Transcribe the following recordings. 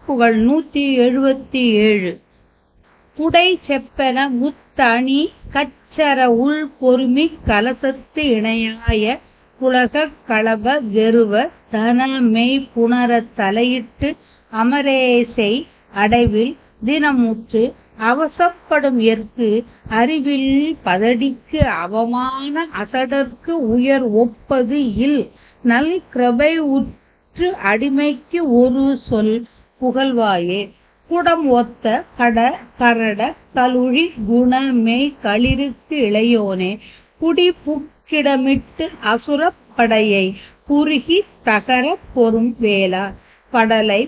திருப்புகழ் 177. புடை செப்பென முத்தணி கச்சர உள் பொறுமிக் கலசத்து இணையாய புலகக் களப கெருவ தனமெய் புணரத் தலையிட்டு அமரேசை அடைவில் தினமுற்று அவசப்படும் எற்கு அறிவில் பதடிக்கு அவமான அசடர்க்கு உயர் ஒப்பது இல் நல் கிருபை உற்று அடிமைக்கு ஒரு சொல் புகழ்வாயே. குடம் ஒத்த கட கரட கலுழி குணமெய் களிருக்கு இளையோனே குடி புக்கிடமிட்டு அசுரப் படையை குறுகி தகர பொறும் வேளா படலை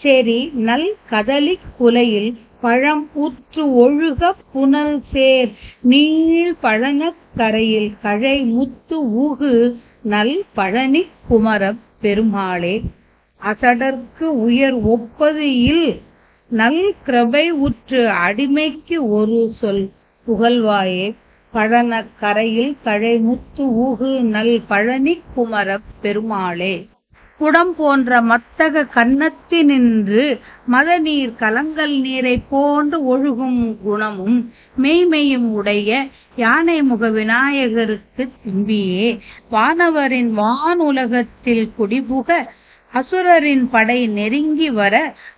செறி நல் கதலிக் குலையில் பழம் உற்று ஒழுக புனல் சேர் நீள் பழனக் கரையில் கழை முத்து ஊகு நல் பழனி குமரப் பெருமாளே. அசடர்க்கு உயர் ஒப்பது இல் நல் கிருபை உற்று அடிமைக்கு ஒரு சொல் புகழ்வாயே. பழனக் கரையில் கழை முத்து ஊகு நல் பழனி குமரப் பெருமாளே. குடம் போன்ற மத்தக கன்னத்தினின்று மதநீர் கலங்கல் நீரைப் போன்று ஒழுகும் குணமும் மெய்மையும் உடைய யானை முக விநாயகருக்கு திம்பியே. வானவரின் வானுலகத்தில் குடிபுக அசுரரின் படை நெருங்கி வர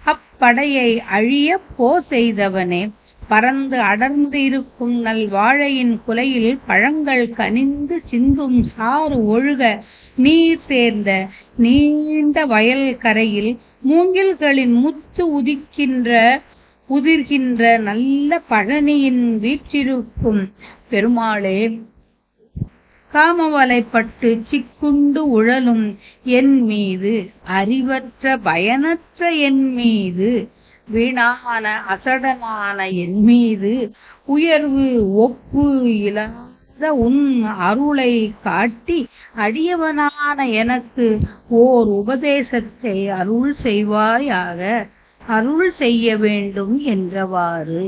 அப்படையை அழிய போர் செய்தவனே. பறந்து அடர்ந்து இருக்கும் நல் வாழையின் குலையில் பழங்கள் கனிந்து சிந்தும் சாறு ஒழுக நீர் சேர்ந்த நீண்ட வயல் கரையில் மூங்கில்களின் முத்து உதிர்கின்ற நல்ல பழனியின் வீற்றிருக்கும் பெருமாளே. காமவலைப்பட்டு சிக்குண்டு உழலும் என் மீது அறிவற்ற பயனற்ற என் மீது வீணான அசடனான என் மீது உயர்வு ஒப்பு இல்லாத உன் அருளை காட்டி அடியவனான எனக்கு ஓர் உபதேசத்தை அருள் செய்வாயாக. அருள் செய்ய வேண்டும் என்றவாறு.